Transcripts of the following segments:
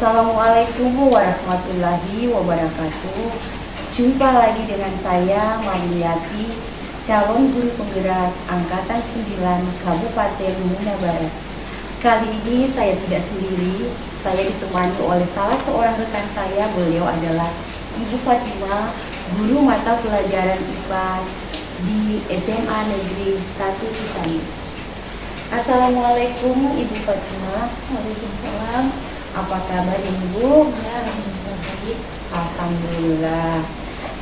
Assalamualaikum warahmatullahi wabarakatuh. Jumpa lagi dengan saya Marliati, calon guru penggerak Angkatan 9 Kabupaten Muna Barat. Kali ini saya tidak sendiri, saya ditemani oleh salah seorang rekan saya. Beliau adalah Ibu Fatima, guru mata pelajaran IPA di SMA Negeri 1 Cisanti. Assalamualaikum Ibu Fatima. Waalaikumsalam. Apa kabar Ibu? Ya, alhamdulillah baik. Alhamdulillah.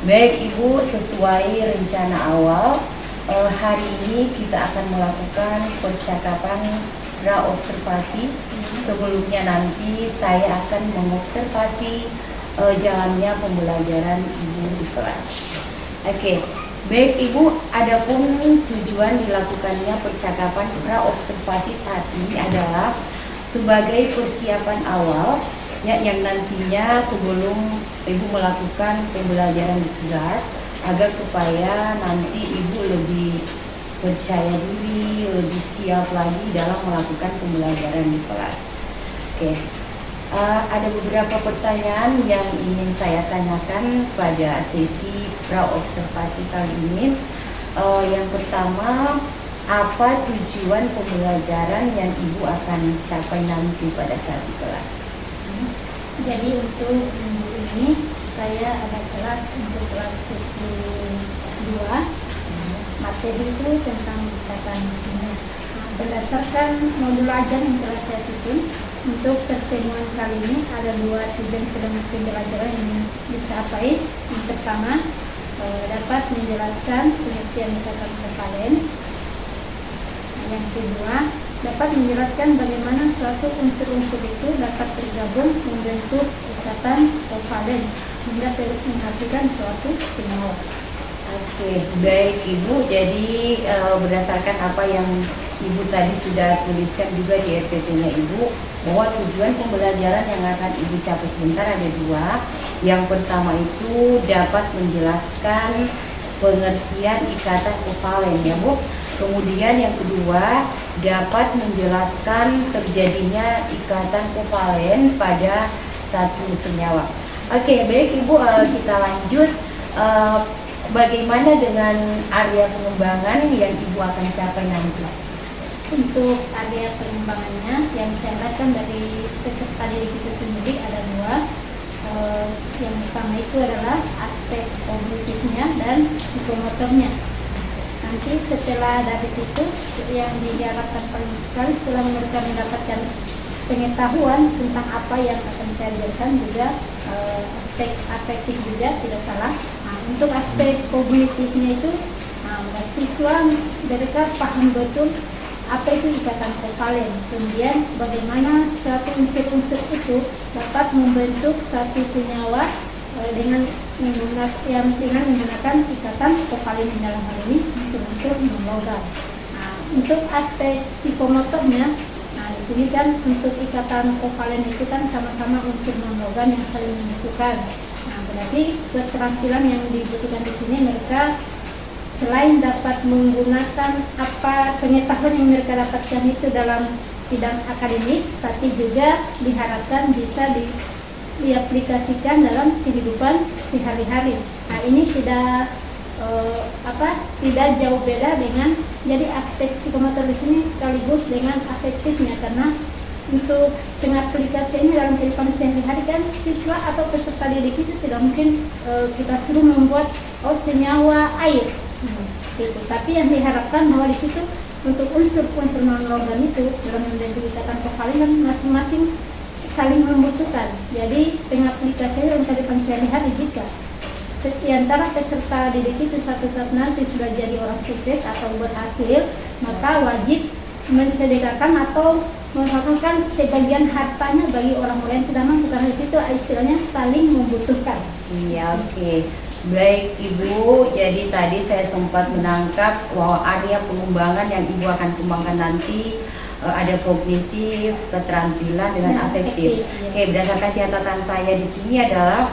Baik Ibu, sesuai rencana awal, hari ini kita akan melakukan percakapan pra-observasi. Sebelumnya nanti saya akan mengobservasi jalannya pembelajaran Ibu di kelas. Oke. Baik Ibu, adapun tujuan dilakukannya percakapan pra-observasi saat ini adalah sebagai persiapan awal ya, yang nantinya sebelum Ibu melakukan pembelajaran di kelas, agar supaya nanti Ibu lebih percaya diri, lebih siap lagi dalam melakukan pembelajaran di kelas. Oke. Ada beberapa pertanyaan yang ingin saya tanyakan pada sesi pra-observasi kali ini. Yang pertama, apa tujuan pembelajaran yang Ibu akan capai nanti pada saat di kelas? Jadi untuk minggu ini saya ada kelas untuk kelas 2. Materi itu tentang ikatan. Berdasarkan modul ajar yang telah saya susun, untuk pertemuan kali ini ada 2 tujuan pembelajaran yang dicapai. Yang pertama, dapat menjelaskan pengertian ikatan kevalen. Yang kedua, dapat menjelaskan bagaimana suatu unsur-unsur itu dapat tergabung membentuk ikatan kovalen sehingga dapat menghasilkan suatu senyawa. Oke, baik Ibu. Jadi berdasarkan apa yang Ibu tadi sudah tuliskan juga di RPP-nya Ibu, bahwa tujuan pembelajaran yang akan Ibu capai sebentar ada 2. Yang pertama itu dapat menjelaskan pengertian ikatan kovalen ya Bu. Kemudian yang kedua dapat menjelaskan terjadinya ikatan kovalen pada satu senyawa. Oke, baik Ibu, kita lanjut. Bagaimana dengan area pengembangan yang Ibu akan capai nanti? Untuk area pengembangannya yang saya dapatkan dari peserta didik itu sendiri ada 2. Yang pertama itu adalah aspek kognitifnya dan psikomotornya. Nanti setelah dari situ yang diharapkan paling sekali setelah mereka mendapatkan pengetahuan tentang apa yang akan saya ajarkan juga aspek afektif juga tidak salah. Untuk aspek kognitifnya itu siswa mereka paham betul apa itu ikatan kovalen, kemudian bagaimana suatu unsur-unsur itu dapat membentuk satu senyawa dengan menggunakan ikatan kovalen dalam hal ini unsur-unsur non-logam. Untuk aspek psikomotornya, di sini kan untuk ikatan kovalen itu kan sama-sama unsur non-logam yang saling menyatukan. Berarti keterampilan yang dibutuhkan di sini mereka selain dapat menggunakan apa pengetahuan yang mereka dapatkan itu dalam bidang akademis, tapi juga diharapkan bisa diaplikasikan dalam kehidupan sehari-hari. Ini tidak tidak jauh beda dengan jadi aspek psikomotor di sini sekaligus dengan afektifnya, karena untuk pengaplikasiannya dalam kehidupan sehari-hari kan siswa atau peserta didik itu tidak mungkin kita suruh membuat senyawa air gitu. Tapi yang diharapkan bahwa di situ untuk unsur-unsur non-logam itu dalam membentuk ikatan kovalen kan masing-masing saling membutuhkan. Jadi pengaplikasiannya dalam kehidupan sehari-hari jika di antara peserta didik itu satu saat nanti sudah jadi orang sukses atau berhasil, maka wajib mensedekahkan atau menghasilkan sebagian hartanya bagi orang-orang yang tidak mampu, karena di situ istilahnya saling membutuhkan. Iya, oke. Baik Ibu, jadi tadi saya sempat menangkap bahwa area pengembangan yang Ibu akan kembangkan nanti ada kognitif, keterampilan dengan afektif. Oke, berdasarkan catatan saya di sini adalah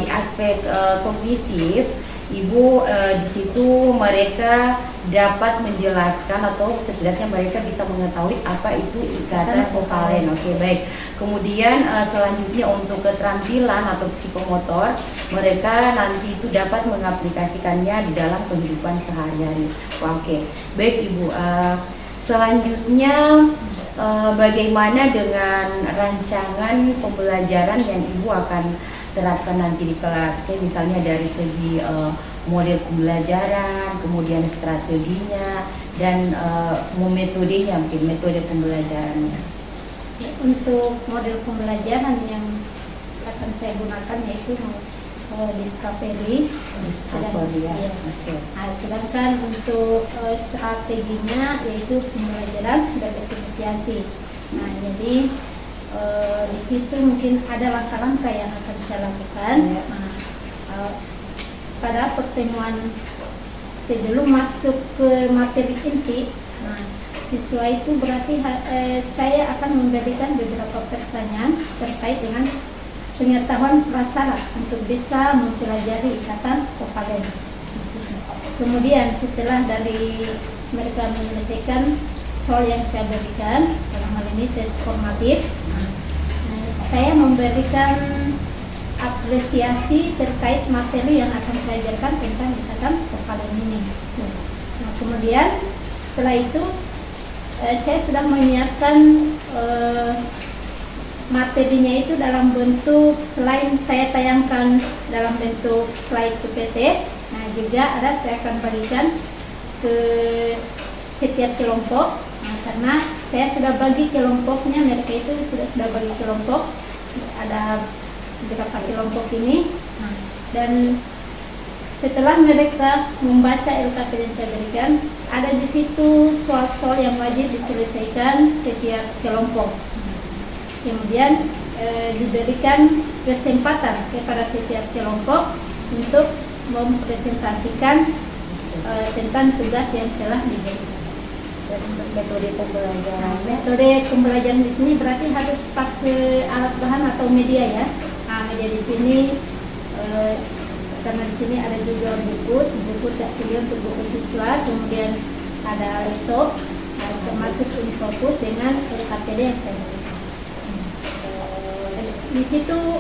di aspek kognitif, Ibu di situ mereka dapat menjelaskan atau setidaknya mereka bisa mengetahui apa itu ikatan kovalen. Oke, baik. Kemudian selanjutnya untuk keterampilan atau psikomotor, mereka nanti itu dapat mengaplikasikannya di dalam kehidupan sehari-hari. Oke, baik Ibu. Selanjutnya bagaimana dengan rancangan pembelajaran yang Ibu akan terapkan nanti di kelas? Kayak misalnya dari segi model pembelajaran, kemudian strateginya, dan metodenya, mungkin metode pembelajarannya. Untuk model pembelajaran yang akan saya gunakan yaitu Discovery. Ya. Ya. Oke. Nah, sedangkan untuk strateginya yaitu pembelajaran berinisiasi. Nah, jadi di situ mungkin ada langkah-langkah yang akan saya lakukan. Ya. Nah, pada pertemuan sebelum masuk ke materi inti, nah, siswa itu berarti saya akan memberikan beberapa pertanyaan terkait dengan pengetahuan prasyarat untuk bisa mempelajari ikatan kovalen. Kemudian setelah dari mereka menyelesaikan soal yang saya berikan, dalam hal ini tes formatif, saya memberikan apresiasi terkait materi yang akan saya ajarkan tentang ikatan kovalen ini. Nah, kemudian setelah itu saya sudah menyiapkan materinya itu dalam bentuk, selain saya tayangkan dalam bentuk slide PPT, nah juga ada saya akan bagikan ke setiap kelompok. Nah, karena saya sudah bagi kelompoknya, mereka itu sudah bagi kelompok, ada beberapa kelompok ini. Nah, dan setelah mereka membaca LKP yang saya berikan, ada di situ soal-soal yang wajib diselesaikan setiap kelompok. Kemudian diberikan kesempatan kepada setiap kelompok untuk mempresentasikan tentang tugas yang telah diberikan. Dan untuk metode pembelajaran. Metode pembelajaran di sini berarti harus pakai alat bahan atau media ya. Nah, media di sini karena di sini ada juga buku tersedia untuk buku siswa, kemudian ada laptop, termasuk Infocus dengan LKPD yang saya berikan. Di situ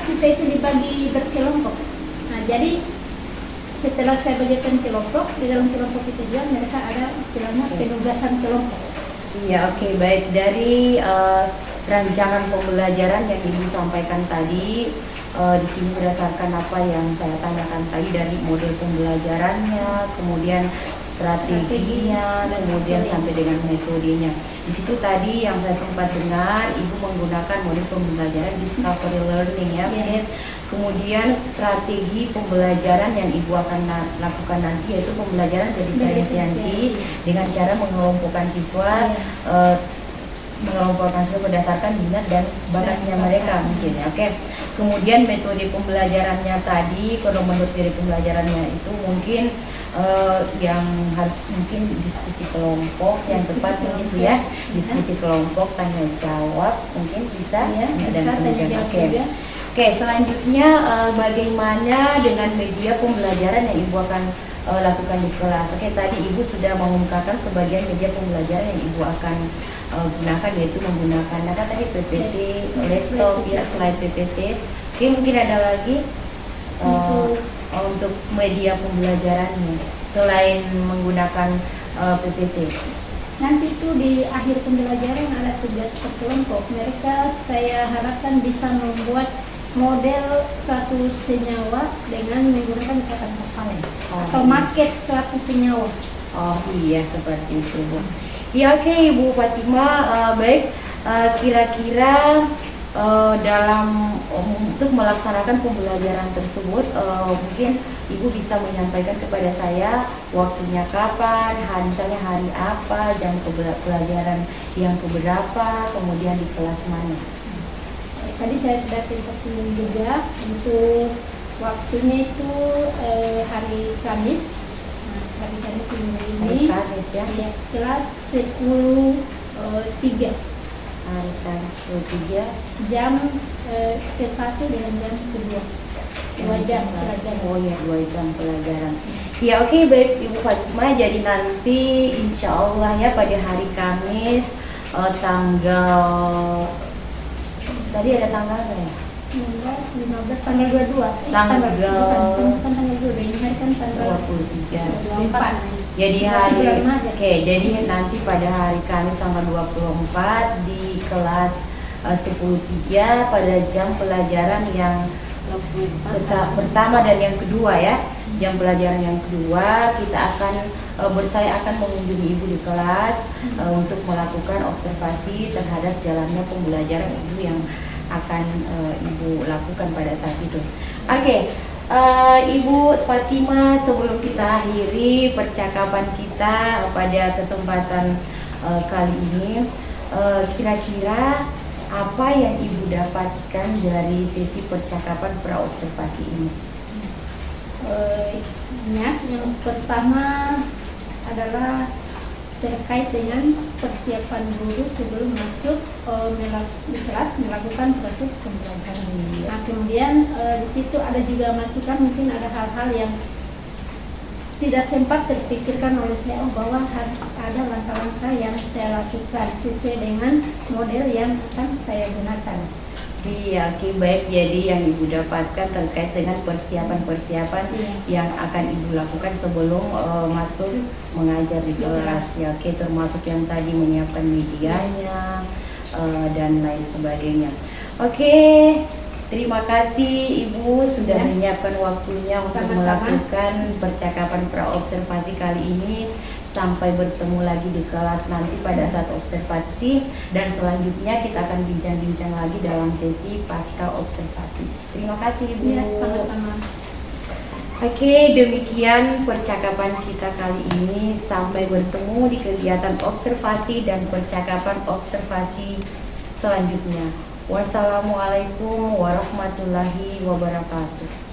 siswa itu dibagi berkelompok. Nah, jadi setelah saya bagikan kelompok, di dalam kelompok itu juga mereka ada istilahnya penugasan kelompok. Iya, oke, baik. Dari rancangan pembelajaran yang Ibu sampaikan tadi, di sini berdasarkan apa yang saya tanyakan tadi dari model pembelajarannya, kemudian strateginya, kemudian sampai dengan metodenya. Di situ tadi yang saya sempat dengar, Ibu menggunakan model pembelajaran discovery learning ya. Yeah. Kemudian strategi pembelajaran yang Ibu akan lakukan nanti yaitu pembelajaran diferensiasi dengan cara mengelompokkan siswa, mengelompokkan siswa berdasarkan minat dan bakatnya mereka mungkin ya. Oke. Kemudian metode pembelajarannya tadi, kalau menurut dari pembelajarannya itu mungkin yang harus mungkin diskusi kelompok yang tepat mungkin ya, diskusi kelompok, tanya jawab mungkin bisa ya, dan kemudian Oke, selanjutnya bagaimana dengan media pembelajaran yang Ibu akan lakukan di kelas? Oke, tadi Ibu sudah mengungkapkan sebagian media pembelajaran yang Ibu akan gunakan, yaitu menggunakan tadi PPT, laptop ya, slide PPT. Oke, mungkin ada lagi untuk media pembelajarannya selain menggunakan PPT. Nanti itu di akhir pembelajaran ada tugas per kelompok. Mereka saya harapkan bisa membuat model suatu senyawa dengan menggunakan ikatan kovalen atau market suatu senyawa. Oh iya, seperti itu Bu. Ya oke Ibu Fatimah, baik, kira-kira dalam untuk melaksanakan pembelajaran tersebut mungkin Ibu bisa menyampaikan kepada saya waktunya kapan, misalnya hari apa, jam pelajaran yang keberapa, kemudian di kelas mana. Tadi saya sudah sempat singgung juga untuk waktunya itu hari Kamis. Nah, hari Kamis ini Kamis ya. Kelas 10.3. Hari Kamis 3 jam ke-1 dengan jam ke-2. 2 jam pelajaran. Oh ya, 2 jam pelajaran. Ya oke, baik Ibu Fatima. Jadi nanti insya Allah ya pada hari Kamis tanggal tadi ada tanggal apa ya? 15, tanggal 22. Tanggal bukan tanggal 22, ini hari kan tanggal 23. 24. Jadi hari Bulan Ramadan. oke, jadi nanti pada hari Kamis tanggal 24 di kelas 10.3 pada jam pelajaran yang pertama dan yang kedua ya. Jam pelajaran yang kedua kita akan saya akan mengunjungi Ibu di kelas untuk melakukan observasi terhadap jalannya pembelajaran Ibu yang akan Ibu lakukan pada saat itu. Oke. Ibu Fatima, sebelum kita akhiri percakapan kita pada kesempatan kali ini, kira-kira apa yang Ibu dapatkan dari sesi percakapan praobservasi ini? Yang pertama adalah terkait dengan persiapan guru sebelum masuk di kelas melakukan proses pembelajaran. Nah, kemudian di situ ada juga masukan, mungkin ada hal-hal yang tidak sempat terpikirkan oleh saya bahwa harus ada langkah-langkah yang saya lakukan sesuai dengan model yang akan saya gunakan. Iya, oke, baik. Jadi yang Ibu dapatkan terkait dengan persiapan-persiapan yang akan Ibu lakukan sebelum masuk mengajar di kelas ya, oke, termasuk yang tadi menyiapkan medianya dan lain sebagainya. Oke, terima kasih Ibu sudah menyiapkan waktunya untuk melakukan percakapan praobservasi kali ini. Sampai bertemu lagi di kelas nanti pada saat observasi, dan selanjutnya kita akan bincang-bincang lagi dalam sesi pasca observasi. Terima kasih Ibu. Ya, sama-sama. Oke, demikian percakapan kita kali ini. Sampai bertemu di kegiatan observasi dan percakapan observasi selanjutnya. Wassalamualaikum warahmatullahi wabarakatuh.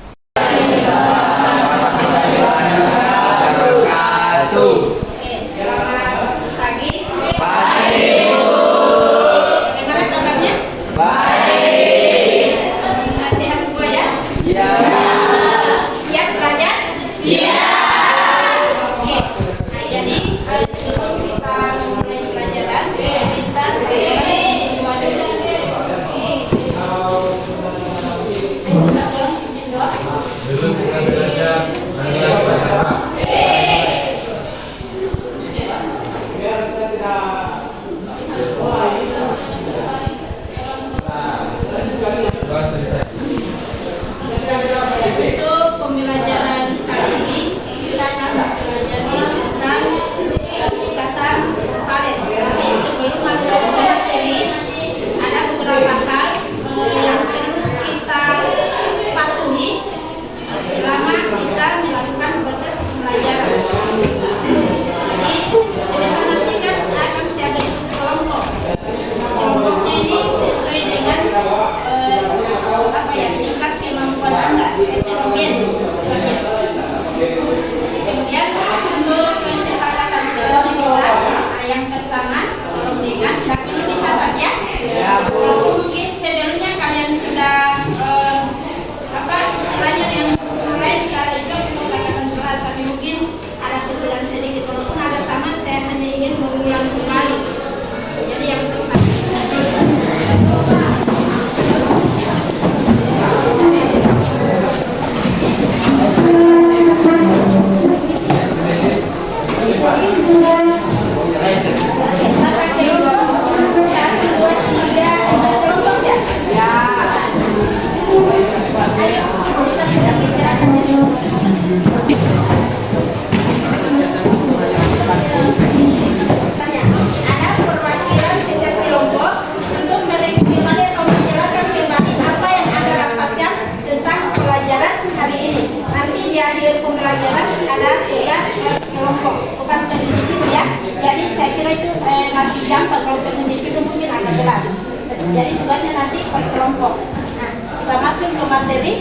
Jadi tugasnya nanti per kelompok. Nah, kita masuk ke materi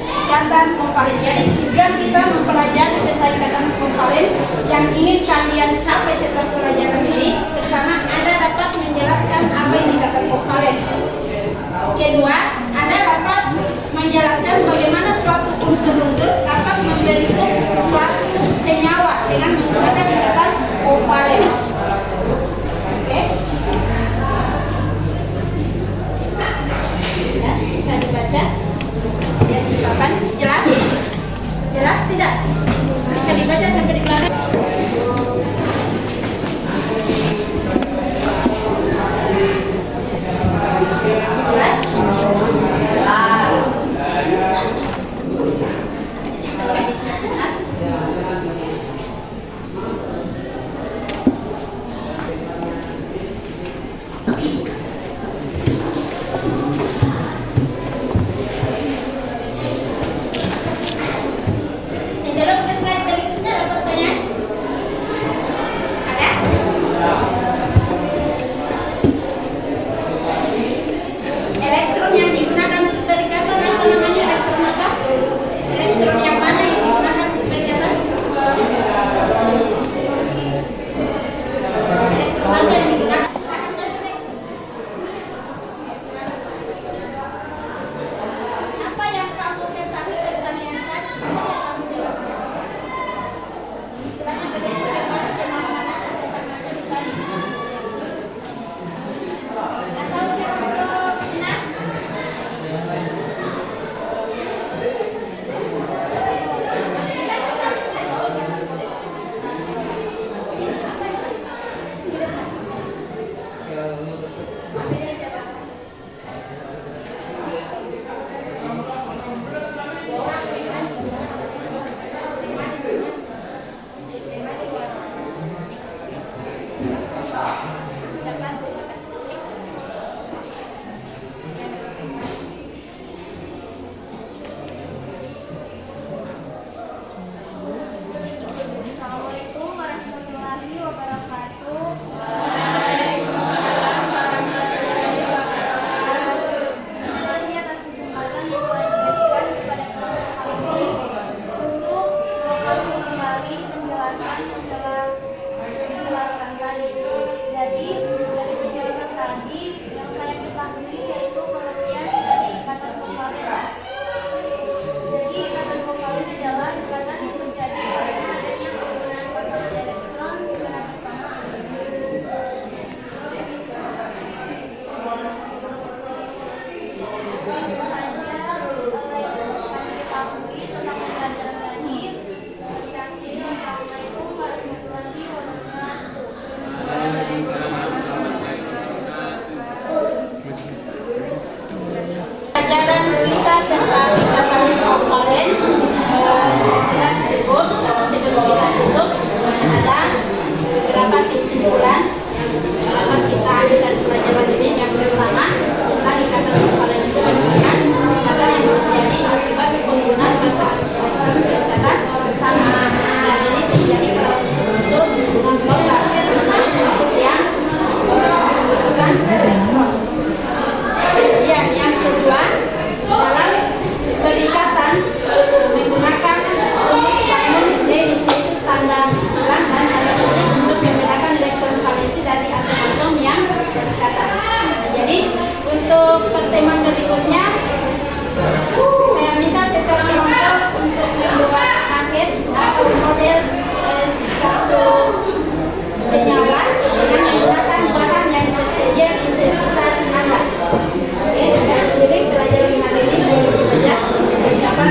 ikatan komponen. Jadi tujuan kita mempelajari tentang ikatan komponen yang ingin kalian capai setelah pelajaran ini. Pertama, Anda dapat menjelaskan apa itu ikatan komponen. Kedua, Anda dapat menjelaskan bagaimana suatu kembali penjelasan setelah penjelasan tadi. Jadi dari penjelasan tadi yang saya ketahui yaitu pengertian dari ikatan kovalen. Jadi ikatan kovalen adalah ikatan yang terjadi karena adanya penggunaan pasangan elektron secara bersamaan. Pelajaran kita tentang ikatan kovalen kita sebut atau sebelum kita tutup ada beberapa kesimpulan yang dapat kita ambil dari pelajaran ini. Yang pertama tentang ikatan kovalen itu merupakan ikatan yang terjadi akibat penggunaan pasangan elektron secara bersamaan, dan ini terjadi pada unsur non-logam unsur yang membutuhkan elektron. Kemudian yang kedua, dalam perikatan menggunakan rumus Feynman definisi tanda silang dan tanda titik untuk membedakan elektron valensi dari atom-atom yang berikatan. Nah, jadi untuk pertemuan berikutnya saya minta setiap kelompok untuk membuat paket atau model suatu senyawa dengan menggunakan bahan yang tersedia di sekitar Anda. Oke, saya sendiri pelajaran hari ini begitu saja. Ucapan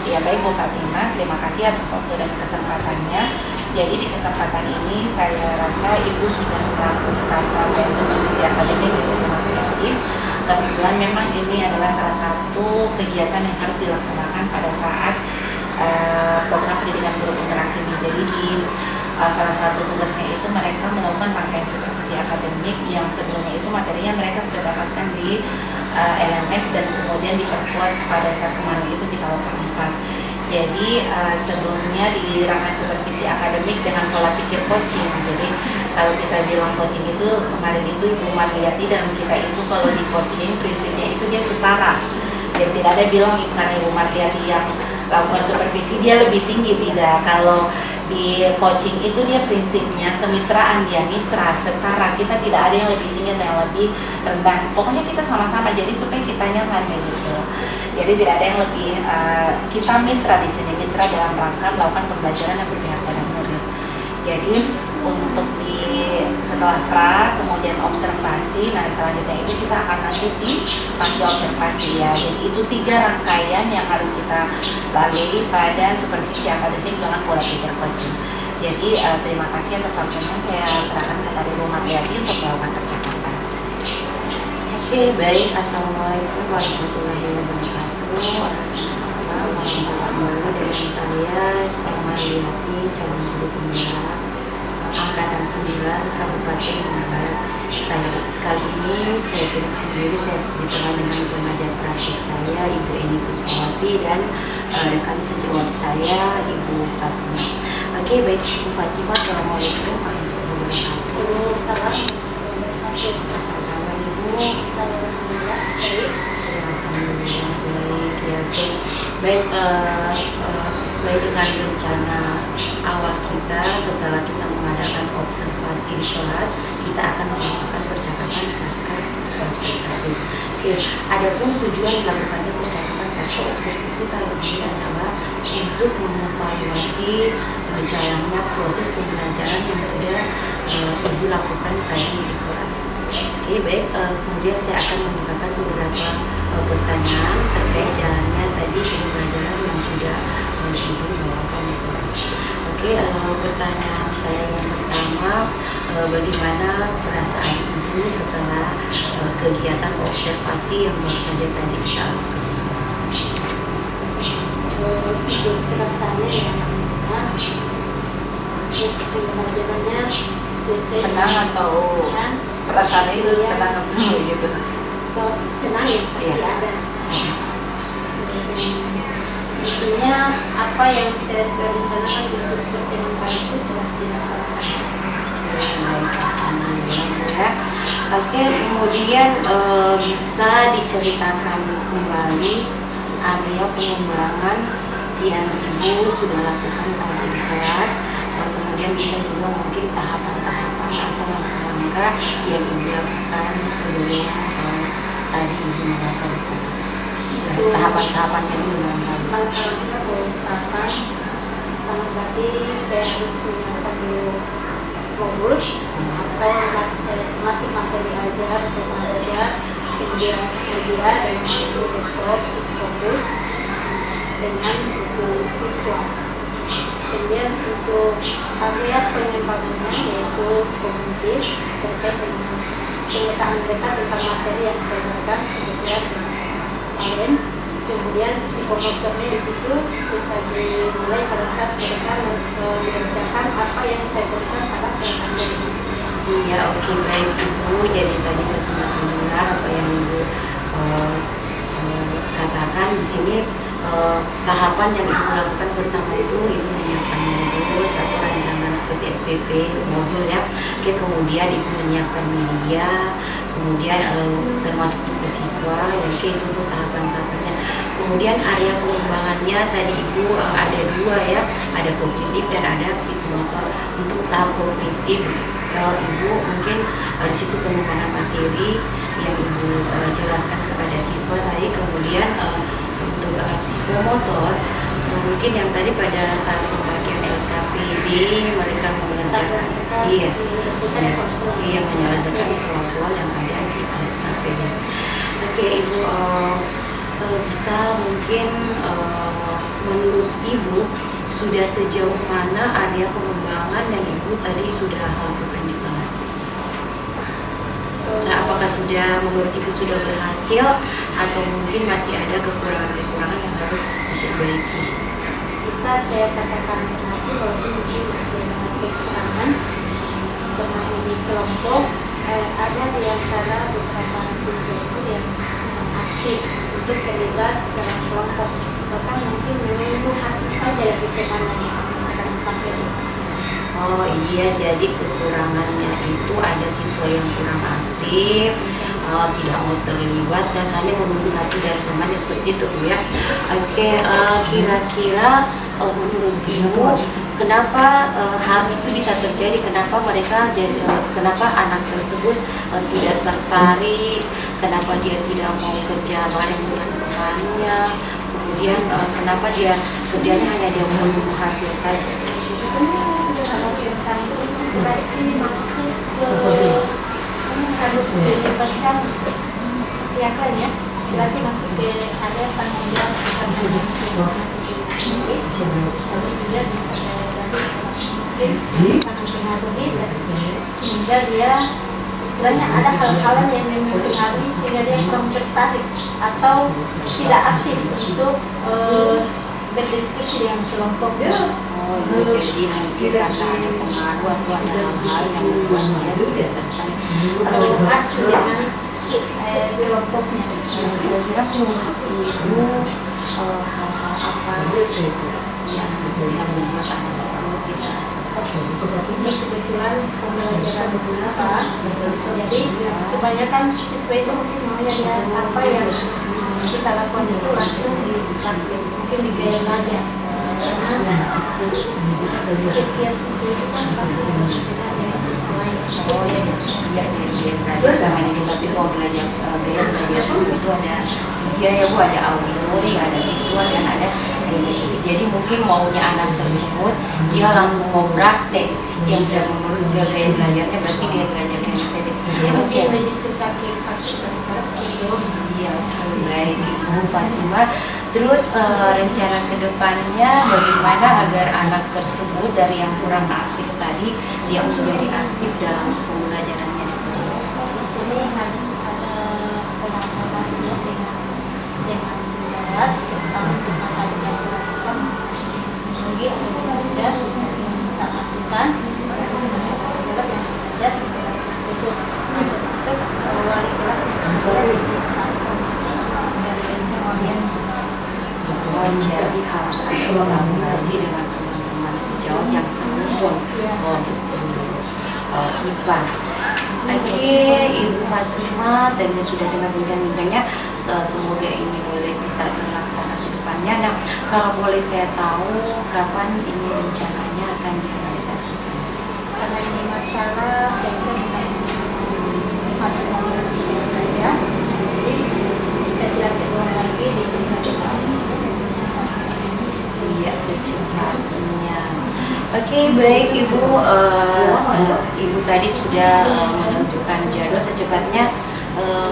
Ya baik Bu Fatimah, terima kasih atas waktu dan kesempatannya. Jadi di kesempatan ini saya rasa Ibu sudah melakukan rangkaian supervisi akademik di Rumah Kreatif. Kebetulan memang ini adalah salah satu kegiatan yang harus dilaksanakan pada saat program pendidikan guru interaktif ini. Jadi di salah satu tugasnya itu mereka melakukan rangkaian supervisi akademik yang sebelumnya itu materinya mereka sudah dapatkan di LMS dan kemudian diperkuat pada saat kemarin itu di tahun keempat. Jadi sebelumnya di rangkaian supervisi akademik dengan pola pikir coaching. Jadi kalau kita bilang coaching itu kemarin itu Ibu Marliati dan kita itu kalau di coaching prinsipnya itu dia setara. Jadi tidak ada bilang karena Ibu Marliati yang lakukan supervisi dia lebih tinggi, tidak. Kalau di coaching itu dia prinsipnya kemitraan, dia mitra setara, kita tidak ada yang lebih tinggi atau yang lebih rendah, pokoknya kita sama-sama jadi supaya kita nyaman gitu. Jadi tidak ada yang lebih kita mitra di sini, mitra dalam rangka melakukan pembelajaran yang berpihak pada murid. Jadi untuk di setelah pra kemudian observasi, nah selanjutnya itu kita akan nanti di fase observasi ya. Jadi itu 3 rangkaian yang harus kita lalui pada supervisi akademik dengan pola pikir coaching. Jadi terima kasih atas waktunya, saya serahkan kepada Ibu Marliati untuk melakukan percakapan. Oke, baik. Assalamualaikum warahmatullahi wabarakatuh. Kembali dengan saya Pak Marliati, calon guru pembela Angkatan 9 Kabupaten Barat. Kali ini saya tidak sendiri, saya ditemani dengan pengajar praktik saya Ibu Eni Kusmawati dan rekan sejawat saya Ibu Fatimah. Oke, baik Ibu Fatimah, assalamualaikum warahmatullahi wabarakatuh. salam. Kabar Ibu? Alhamdulillah baik. Alhamdulillah baik ya. Oke, baik. Sesuai dengan rencana awal kita, setelah kita mengadakan observasi di kelas, kita akan melakukan percakapan pasca observasi. Oke, adapun tujuan dilakukannya percakapan pasca observasi kali ini adalah untuk mengevaluasi jalannya proses pembelajaran yang sudah Ibu lakukan tadi di kelas. Oke, baik. Kemudian saya akan membukakan beberapa pertanyaan terkait jalannya tadi pembelajaran yang sudah Ibu bawakan di kelas. Oke, pertanyaan saya yang pertama, bagaimana perasaan Ibu setelah kegiatan observasi yang baru saja tadi kita lakukan di kelas? Hidup rasanya ya, terus pembelajarannya sesuai Senang atau perasaan itu senang apa gitu? Kalau senang ya pasti Iya. ada. Intinya apa yang saya sudah rencanakan untuk pertemuan kali itu sudah dilaksanakan. Baik, alhamdulillah ya. Oke, kemudian bisa diceritakan kembali area pengembangan yang Ibu sudah lakukan tadi di kelas, dan kemudian bisa juga mungkin tahapan-tahapan atau langkah-langkah yang Ibu lakukan sebelum tadi Ibu mengajar di kelas. Tahapan-tahapannya dulu barangkali. Kalau kita mau tahapan, sama berarti saya harus menyiapkan dulu modul atau masih materi ajar untuk mengajar, kemudian dan untuk laptop fokus dengan buku siswa. Kemudian untuk area pengembangannya yaitu kognitif terkait dengan pengetahuan mereka tentang materi yang saya berikan kemudian kemarin. Kemudian psikomotornya di situ bisa dimulai pada saat mereka mengerjakan apa yang saya berikan pada pengetahuan. Iya, oke, baik Ibu. Jadi tadi saya sempat mendengar apa yang Ibu katakan di sini. Tahapan yang Ibu lakukan pertama itu Ibu menyiapkan modul atau rancangan seperti FPP modul ya. Oke, kemudian Ibu menyiapkan media, kemudian termasuk buku siswa, ya, oke, itu tahapan-tahapannya. Kemudian area pengembangannya tadi Ibu ada dua ya, ada kognitif dan ada psikomotor. Untuk tahap kognitif Ibu mungkin di situ pengembangan materi yang Ibu jelaskan kepada siswa tadi. Kemudian untuk psikomotor mungkin yang tadi pada saat pembagian LKPD mereka mengerjakan menyelesaikan soal-soal yang ada di LKPD. Oke, Ibu bisa mungkin menurut Ibu sudah sejauh mana area pengembangan yang Ibu tadi sudah lakukan di kelas? Nah, apakah sudah menurut Ibu sudah berhasil atau mungkin masih ada kekurangan-kekurangan yang harus diperbaiki? Bisa saya katakan berhasil walaupun mungkin masih ada kekurangan. Karena ini kelompok ada di antara beberapa siswa itu yang aktif untuk terlibat dalam kelompok, bahkan mungkin menunggu hasil saja dari teman yang akan dipakai. Oh iya, jadi kekurangannya itu ada siswa yang kurang aktif, tidak mau terlibat dan hanya menunggu hasil dari temannya, seperti itu Bu ya. Oke, kira-kira menurut Ibu kenapa hal itu bisa terjadi? Kenapa kenapa anak tersebut tidak tertarik? Kenapa dia tidak mau kerja bareng dengan temannya? Kemudian kenapa dia kerjanya hanya dia menunggu hasil saja? Kalau tentang berarti masuk ke harus dilibatkan pihak lain ya, berarti masuk ke area tanggung jawab sendiri, sama juga bisa mempengaruhi sehingga dia istilahnya ada hal-hal yang mempengaruhi sehingga dia kurang tertarik atau tidak aktif untuk berdiskusi dengan kelompok. Oh, jadi mungkin karena ada pengaruh atau ada hal-hal yang membuat dia tidak tertarik acu dengan kelompoknya. Kira-kira menurut Ibu hal-hal apa yang membuat anak itu tidak? Ini kebetulan pembelajaran apa? Jadi kebanyakan siswa itu mungkin maunya dia apa yang kita lakukan itu langsung dipraktik, mungkin di gaya belajar. Karena setiap siswa itu kan pasti berbeda dengan siswa lain. Oh ya, dari gaya belajar selama ini tapi mau belajar gaya belajar siswa itu ada tiga ya Bu, ada auditori, ada visual dan ada kinestetik. Jadi mungkin maunya anak tersebut dia langsung mau praktek yang tidak menurut gaya belajarnya, berarti gaya belajar kinestetik. Dia mungkin lebih suka ke praktik daripada teori. Iya, baik Ibu Fatimah. Terus rencana kedepannya bagaimana agar anak tersebut dari yang kurang aktif tadi dia menjadi aktif dalam pembelajarannya di kelas? Di sini harus ada kolaborasi dengan saudara tentang materi pelajaran. Bagi anak sudah bisa kita masukan saudara yang belajar di kelas tersebut. Termasuk wali kelas yang bisa diminta komisi dari kemudian. Oh, jadi harus ada kolaborasi dengan teman-teman sejauh yang serumpun. Oh, gitu. IPA. Oke, Ibu Fatima tadi sudah dengar bincang-bincangnya, semoga ini boleh bisa terlaksana ke depannya. Nah, kalau boleh saya tahu kapan ini rencananya akan direalisasikan? Karena ini masalah saya kira bukan masalah saya, jadi supaya tidak terulang lagi di depan. Iya, secepatnya. Oke, baik Ibu. Ibu tadi sudah menentukan jadwal secepatnya.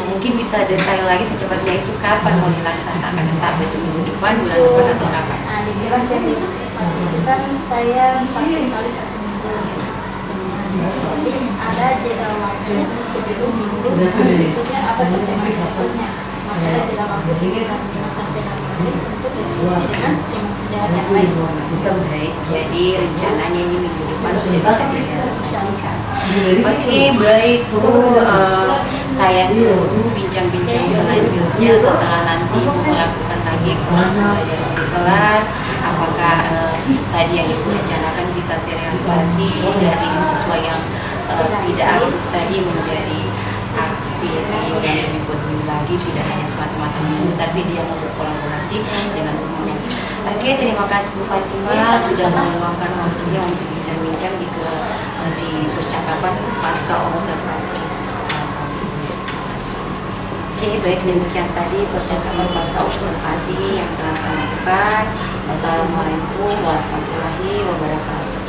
Mungkin bisa detail lagi secepatnya itu kapan mau dilaksanakan? Entah itu minggu depan, bulan depan, atau kapan? Nah, dijelas ya pasti itu kan saya 1 kali 1 minggu. Jadi ada jeda waktu sebelum minggu berikutnya apa tema berikutnya. Masalah jeda waktu sekitar 5 sampai 6 menit untuk diskusi dengan tim sejahat yang lain. Baik, jadi rencananya ini minggu depan sudah bisa direalisasikan. Oke, baik Bu. Saya tunggu bincang-bincang selanjutnya setelah nanti Ibu melakukan lagi proses pembelajaran di kelas. Apakah tadi yang Ibu rencanakan bisa terrealisasi dari sesuai yang tidak aktif tadi menjadi aktif yang lebih peduli lagi, tidak hanya semata-mata menunggu, tapi dia mau berkolaborasi dengan umumnya. Oke, terima kasih Bu Fatima sudah meluangkan waktunya untuk bincang-bincang di percakapan pasca observasi. Oke, baik, demikian tadi percakapan pasca observasi yang telah saya lakukan. Wassalamualaikum warahmatullahi wabarakatuh.